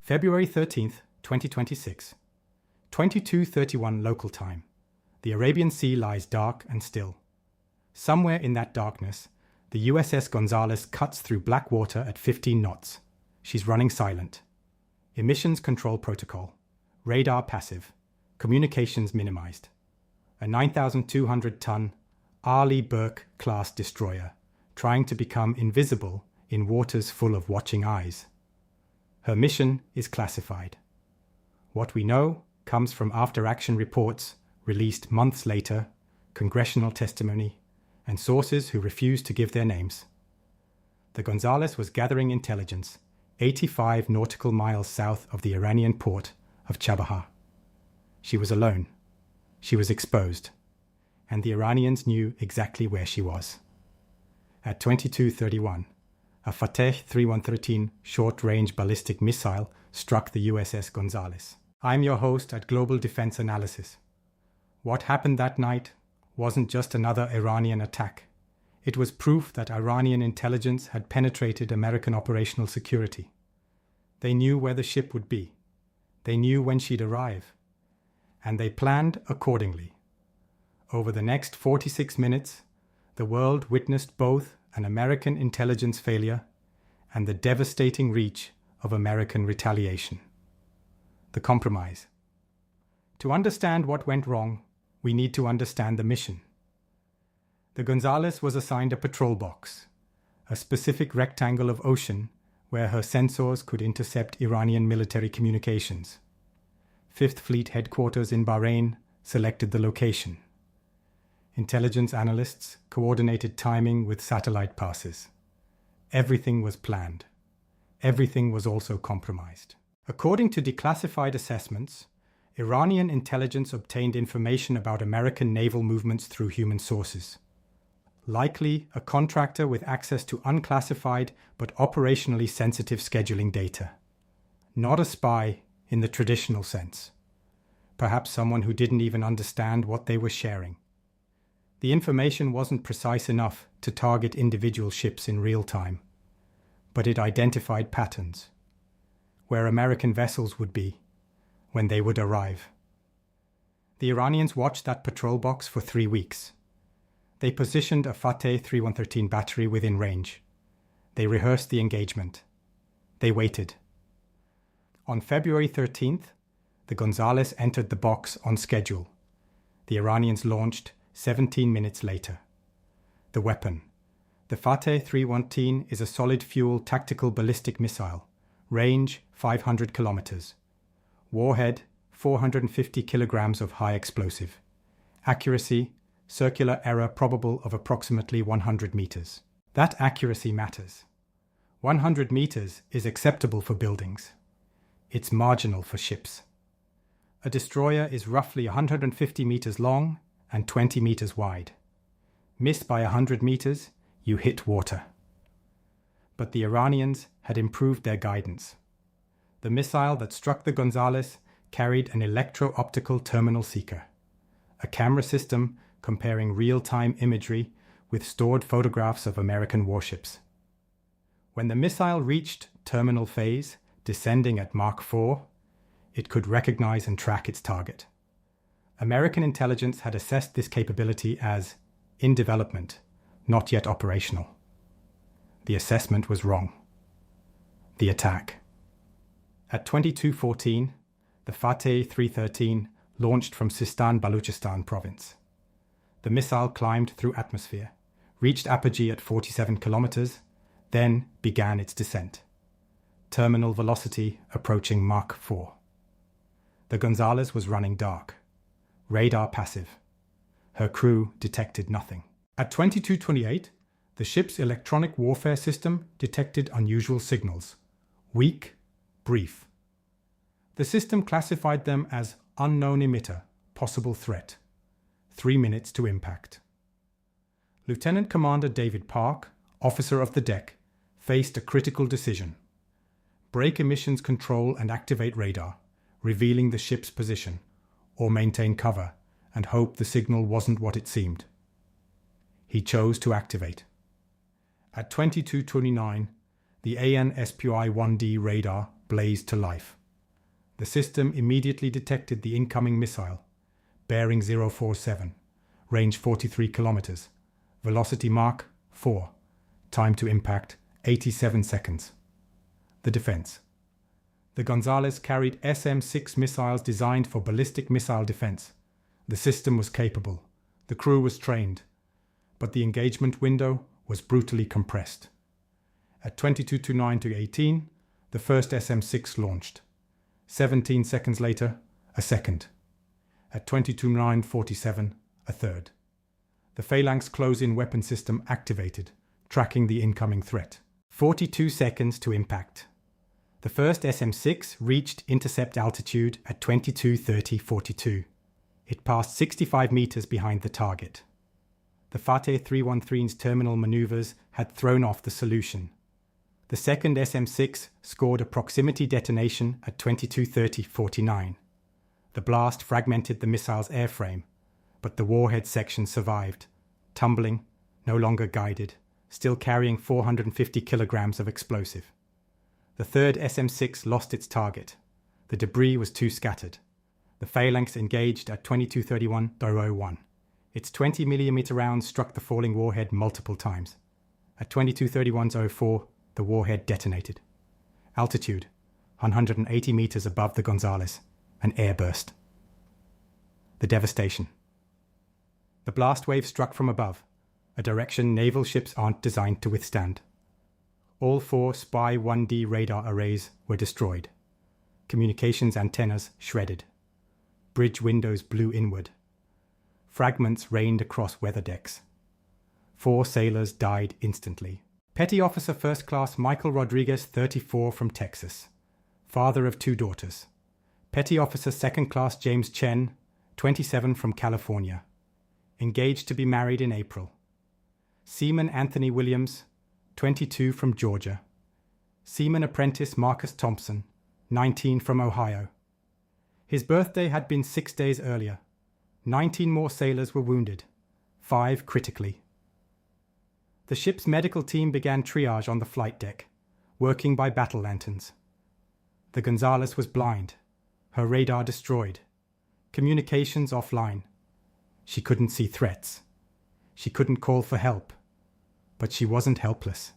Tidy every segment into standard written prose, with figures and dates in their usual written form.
February 13th, 2026. 22:31 local time. The Arabian Sea lies dark and still. Somewhere in that darkness, the USS Gonzalez cuts through black water at 15 knots. She's running silent. Emissions control protocol. Radar passive. Communications minimized. A 9,200-ton Arleigh Burke class destroyer, trying to become invisible in waters full of watching eyes. Her mission is classified. What we know comes from after-action reports released months later, congressional testimony, and sources who refuse to give their names. The Gonzalez was gathering intelligence 85 nautical miles south of the Iranian port of Chabahar. She was alone. She was exposed. And the Iranians knew exactly where she was. At 22:31, a Fateh-313 short-range ballistic missile struck the USS Gonzalez. I'm your host at Global Defense Analysis. What happened that night wasn't just another Iranian attack. It was proof that Iranian intelligence had penetrated American operational security. They knew where the ship would be. They knew when she'd arrive. And they planned accordingly. Over the next 46 minutes, the world witnessed both an American intelligence failure and the devastating reach of American retaliation. The compromise. To understand what went wrong, we need to understand the mission. The Gonzalez was assigned a patrol box, a specific rectangle of ocean where her sensors could intercept Iranian military communications. Fifth Fleet headquarters in Bahrain selected the location. Intelligence analysts coordinated timing with satellite passes. Everything was planned. Everything was also compromised. According to declassified assessments, Iranian intelligence obtained information about American naval movements through human sources. Likely a contractor with access to unclassified but operationally sensitive scheduling data. Not a spy in the traditional sense. Perhaps someone who didn't even understand what they were sharing. The information wasn't precise enough to target individual ships in real time, but it identified patterns, where American vessels would be, when they would arrive. The Iranians watched that patrol box for 3 weeks. They positioned a Fateh-313 battery within range. They rehearsed the engagement. They waited. On February 13th, the Gonzalez entered the box on schedule. The Iranians launched 17 minutes later. The weapon. The Fateh-313 is a solid-fuel tactical ballistic missile. Range 500 kilometers. Warhead 450 kilograms of high explosive. Accuracy, circular error probable of approximately 100 meters. That accuracy matters. 100 meters is acceptable for buildings. It's marginal for ships. A destroyer is roughly 150 meters long and 20 meters wide. Miss by 100 meters, you hit water. But the Iranians had improved their guidance. The missile that struck the Gonzalez carried an electro-optical terminal seeker, a camera system comparing real-time imagery with stored photographs of American warships. When the missile reached terminal phase, descending at Mach 4, it could recognize and track its target. American intelligence had assessed this capability as in development, not yet operational. The assessment was wrong. The attack. At 22:14, the Fateh-313 launched from Sistan, Balochistan province. The missile climbed through atmosphere, reached apogee at 47 kilometers, then began its descent. Terminal velocity approaching Mach 4. The Gonzalez was running dark. Radar passive. Her crew detected nothing. At 22:28, the ship's electronic warfare system detected unusual signals. Weak, brief. The system classified them as unknown emitter, possible threat. 3 minutes to impact. Lieutenant Commander David Park, officer of the deck, faced a critical decision. Break emissions control and activate radar, revealing the ship's position, or maintain cover and hope the signal wasn't what it seemed. He chose to activate. At 22:29, the AN SPY-1D radar blazed to life. The system immediately detected the incoming missile, bearing 047, range 43 kilometers, velocity Mach 4, time to impact 87 seconds. The defense. The Gonzalez carried SM-6 missiles designed for ballistic missile defense. The system was capable. The crew was trained. But the engagement window was brutally compressed. At 22:29 the first SM-6 launched. 17 seconds later, a second. At 22:47, a third. The Phalanx close-in weapon system activated, tracking the incoming threat. 42 seconds to impact. The first SM-6 reached intercept altitude at 22:30:42. It passed 65 meters behind the target. The Fateh-313's terminal maneuvers had thrown off the solution. The second SM-6 scored a proximity detonation at 22:30:49. The blast fragmented the missile's airframe, but the warhead section survived, tumbling, no longer guided, still carrying 450 kilograms of explosive. The third SM-6 lost its target. The debris was too scattered. The Phalanx engaged at 22:31:01. Its 20mm rounds struck the falling warhead multiple times. At 22:31:04, the warhead detonated. Altitude, 180 meters above the Gonzalez, an airburst. The devastation. The blast wave struck from above, a direction naval ships aren't designed to withstand. All 4 Spy 1D radar arrays were destroyed. Communications antennas shredded. Bridge windows blew inward. Fragments rained across weather decks. 4 sailors died instantly. Petty Officer First Class Michael Rodriguez, 34, from Texas, father of 2 daughters. Petty Officer Second Class James Chen, 27, from California, engaged to be married in April. Seaman Anthony Williams, 22, from Georgia. Seaman Apprentice Marcus Thompson, 19, from Ohio. His birthday had been 6 days earlier. 19 more sailors were wounded, 5 critically. The ship's medical team began triage on the flight deck, working by battle lanterns. The Gonzalez was blind, her radar destroyed, communications offline. She couldn't see threats. She couldn't call for help. But she wasn't helpless.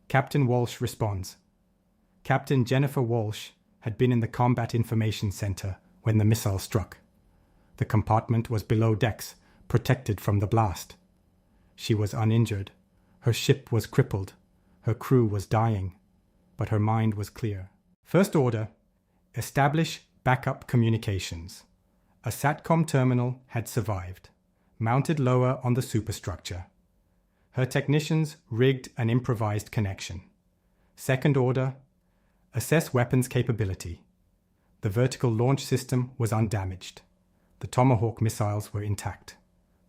Captain Walsh responds. Captain Jennifer Walsh had been in the Combat Information Center when the missile struck. The compartment was below decks, protected from the blast. She was uninjured. Her ship was crippled. Her crew was dying. But her mind was clear. First order, establish backup communications. A SATCOM terminal had survived, mounted lower on the superstructure. Her technicians rigged an improvised connection. Second order, assess weapons capability. The vertical launch system was undamaged. The Tomahawk missiles were intact.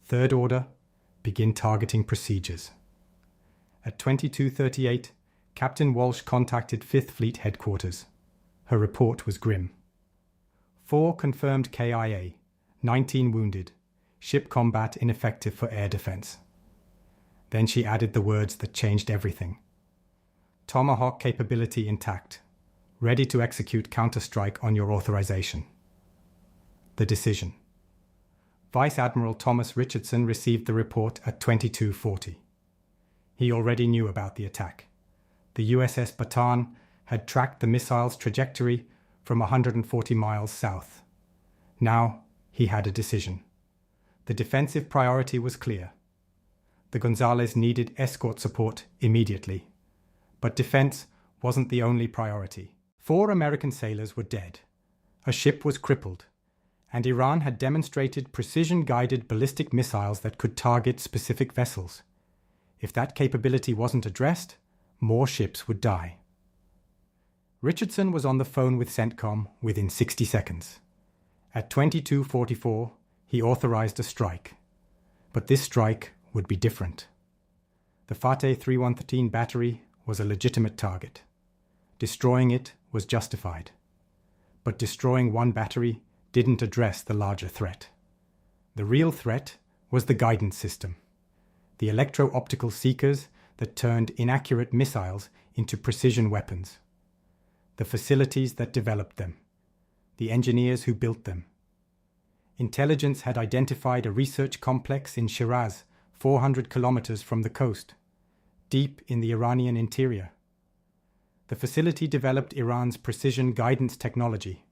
Third order, begin targeting procedures. At 22:38, Captain Walsh contacted 5th Fleet headquarters. Her report was grim. 4 confirmed KIA, 19 wounded, ship combat ineffective for air defense. Then she added the words that changed everything. Tomahawk capability intact, ready to execute counterstrike on your authorization. The decision. Vice Admiral Thomas Richardson received the report at 22:40. He already knew about the attack. The USS Bataan had tracked the missile's trajectory from 140 miles south. Now he had a decision. The defensive priority was clear. The Gonzalez needed escort support immediately. But defense wasn't the only priority. 4 American sailors were dead. A ship was crippled. And Iran had demonstrated precision-guided ballistic missiles that could target specific vessels. If that capability wasn't addressed, more ships would die. Richardson was on the phone with CENTCOM within 60 seconds. At 22:44, he authorized a strike. But this strike would be different. The Fateh-313 battery was a legitimate target. Destroying it was justified. But destroying one battery didn't address the larger threat. The real threat was the guidance system. The electro-optical seekers that turned inaccurate missiles into precision weapons. The facilities that developed them. the engineers who built them. Intelligence had identified a research complex in Shiraz, 400 kilometers from the coast, deep in the Iranian interior. The facility developed Iran's precision guidance technology.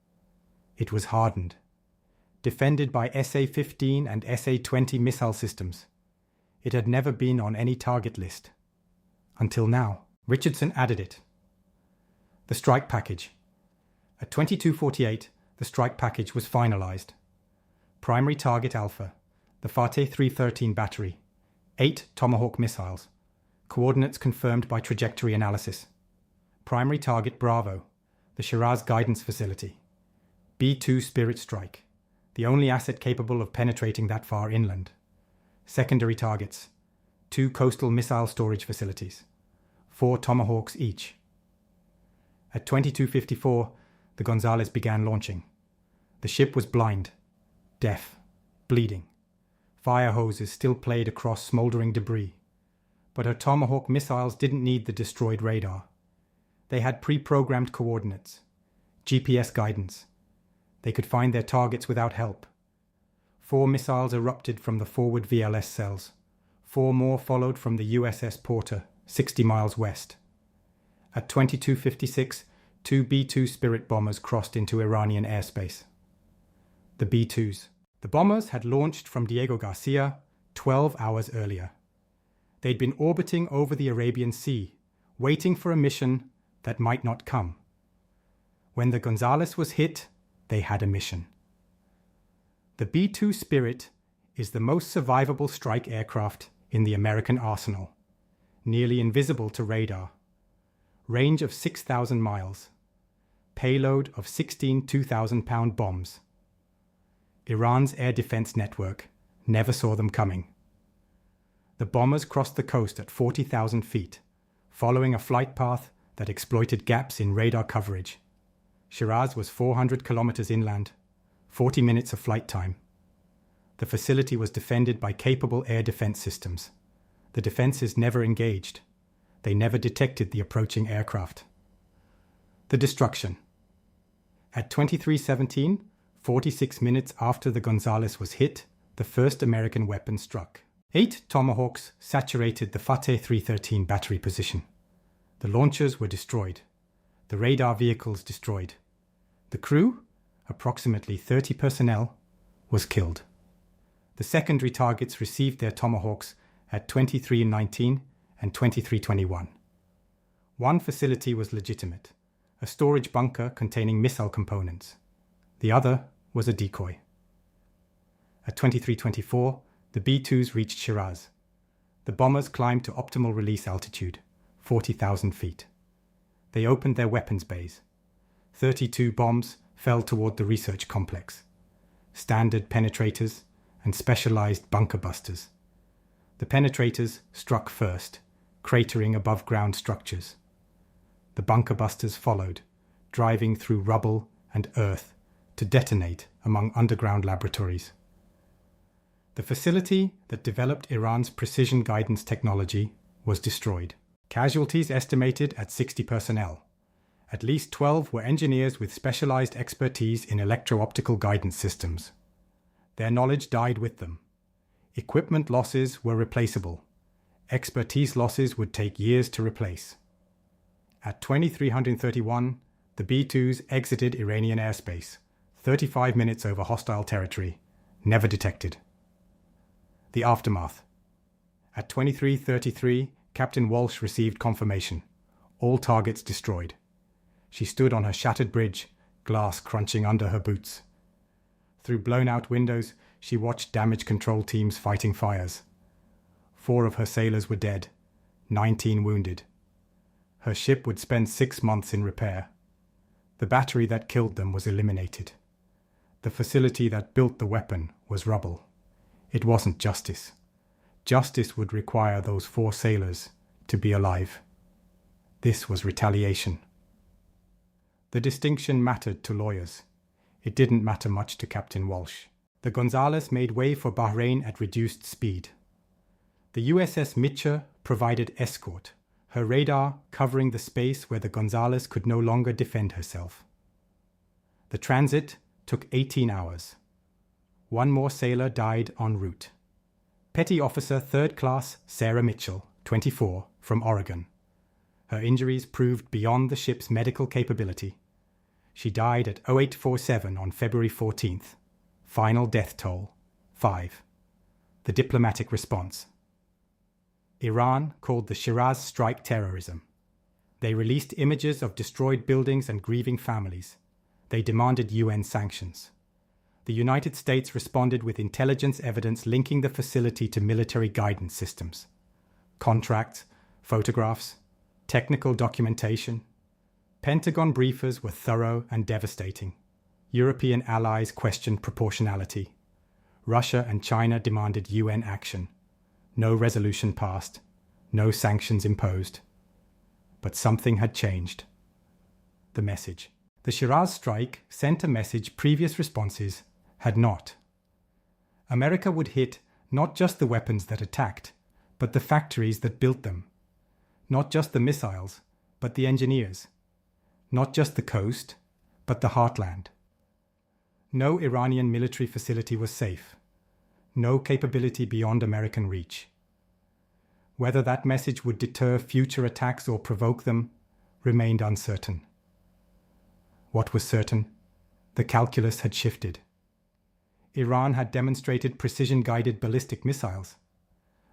It was hardened, defended by SA-15 and SA-20 missile systems. It had never been on any target list. Until now. Richardson added it. The strike package. At 22:48, the strike package was finalized. Primary target Alpha, the Fateh-313 battery, 8 Tomahawk missiles, coordinates confirmed by trajectory analysis. Primary target Bravo, the Shiraz guidance facility, B-2 Spirit strike, the only asset capable of penetrating that far inland. Secondary targets, 2 coastal missile storage facilities, 4 Tomahawks each. At 22:54, the Gonzalez began launching. The ship was blind, deaf, bleeding. Fire hoses still played across smoldering debris. But her Tomahawk missiles didn't need the destroyed radar. They had pre-programmed coordinates, GPS guidance. They could find their targets without help. 4 missiles erupted from the forward VLS cells. 4 more followed from the USS Porter, 60 miles west. At 22:56, 2 B-2 Spirit bombers crossed into Iranian airspace. The B-2s. The bombers had launched from Diego Garcia 12 hours earlier. They'd been orbiting over the Arabian Sea, waiting for a mission that might not come. When the Gonzalez was hit, they had a mission. The B-2 Spirit is the most survivable strike aircraft in the American arsenal, nearly invisible to radar. Range of 6,000 miles. Payload of 16 2,000-pound bombs. Iran's air defense network never saw them coming. The bombers crossed the coast at 40,000 feet, following a flight path that exploited gaps in radar coverage. Shiraz was 400 kilometers inland, 40 minutes of flight time. The facility was defended by capable air defense systems. The defenses never engaged. They never detected the approaching aircraft. The destruction. At 23:17, 46 minutes after the Gonzalez was hit, the first American weapon struck. 8 Tomahawks saturated the Fateh-313 battery position. The launchers were destroyed. The radar vehicles destroyed. The crew, approximately 30 personnel, was killed. The secondary targets received their Tomahawks at 23:19 and 23:21. One facility was legitimate, a storage bunker containing missile components. The other was a decoy. At 23:24, the B-2s reached Shiraz. The bombers climbed to optimal release altitude, 40,000 feet. They opened their weapons bays. 32 bombs fell toward the research complex. Standard penetrators and specialized bunker busters. The penetrators struck first, cratering above-ground structures. The bunker busters followed, driving through rubble and earth to detonate among underground laboratories. The facility that developed Iran's precision guidance technology was destroyed. Casualties estimated at 60 personnel. At least 12 were engineers with specialized expertise in electro-optical guidance systems. Their knowledge died with them. Equipment losses were replaceable. Expertise losses would take years to replace. At 23:31, the B-2s exited Iranian airspace, 35 minutes over hostile territory, never detected. The aftermath. At 23:33, Captain Walsh received confirmation. All targets destroyed. She stood on her shattered bridge, glass crunching under her boots. Through blown-out windows, she watched damage control teams fighting fires. 4 of her sailors were dead, 19 wounded. Her ship would spend 6 months in repair. The battery that killed them was eliminated. The facility that built the weapon was rubble. It wasn't justice. Justice would require those 4 sailors to be alive. This was retaliation. The distinction mattered to lawyers. It didn't matter much to Captain Walsh. The Gonzalez made way for Bahrain at reduced speed. The USS Mitchell provided escort, her radar covering the space where the Gonzalez could no longer defend herself. The transit took 18 hours. One more sailor died en route. Petty Officer 3rd Class Sarah Mitchell, 24, from Oregon. Her injuries proved beyond the ship's medical capability. She died at 0847 on February 14th. Final death toll, 5. The diplomatic response. Iran called the Shiraz strike terrorism. They released images of destroyed buildings and grieving families. They demanded UN sanctions. The United States responded with intelligence evidence linking the facility to military guidance systems. Contracts, photographs, technical documentation. Pentagon briefers were thorough and devastating. European allies questioned proportionality. Russia and China demanded UN action. No resolution passed. No sanctions imposed. But something had changed. The message. The Shiraz strike sent a message previous responses had not. America would hit not just the weapons that attacked, but the factories that built them. Not just the missiles, but the engineers. Not just the coast, but the heartland. No Iranian military facility was safe. No capability beyond American reach. Whether that message would deter future attacks or provoke them remained uncertain. What was certain? The calculus had shifted. Iran had demonstrated precision-guided ballistic missiles.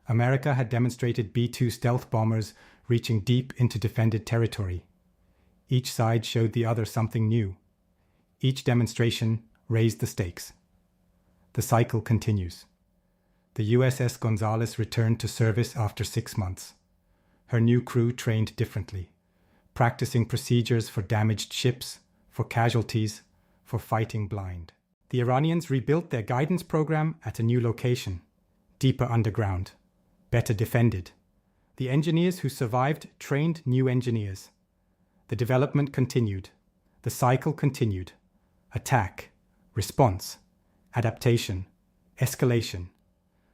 America had demonstrated B-2 stealth bombers reaching deep into defended territory. Each side showed the other something new. Each demonstration raised the stakes. The cycle continues. The USS Gonzalez returned to service after 6 months. Her new crew trained differently, practicing procedures for damaged ships, for casualties, for fighting blind. The Iranians rebuilt their guidance program at a new location, deeper underground, better defended. The engineers who survived trained new engineers. The development continued. The cycle continued. Attack, response, adaptation, escalation.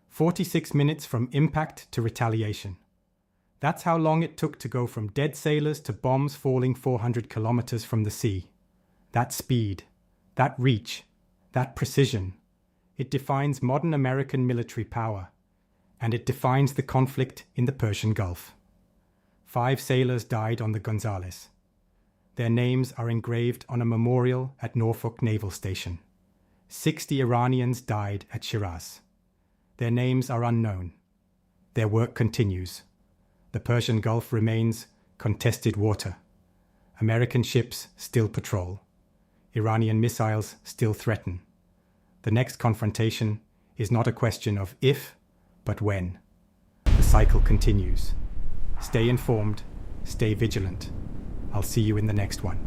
46 minutes from impact to retaliation. That's how long it took to go from dead sailors to bombs falling 400 kilometers from the sea. That speed, that reach, that precision, it defines modern American military power, and it defines the conflict in the Persian Gulf. 5 sailors died on the Gonzalez. Their names are engraved on a memorial at Norfolk Naval Station. 60 Iranians died at Shiraz. Their names are unknown. Their work continues. The Persian Gulf remains contested water. American ships still patrol. Iranian missiles still threaten. The next confrontation is not a question of if, but when. The cycle continues. Stay informed, stay vigilant. I'll see you in the next one.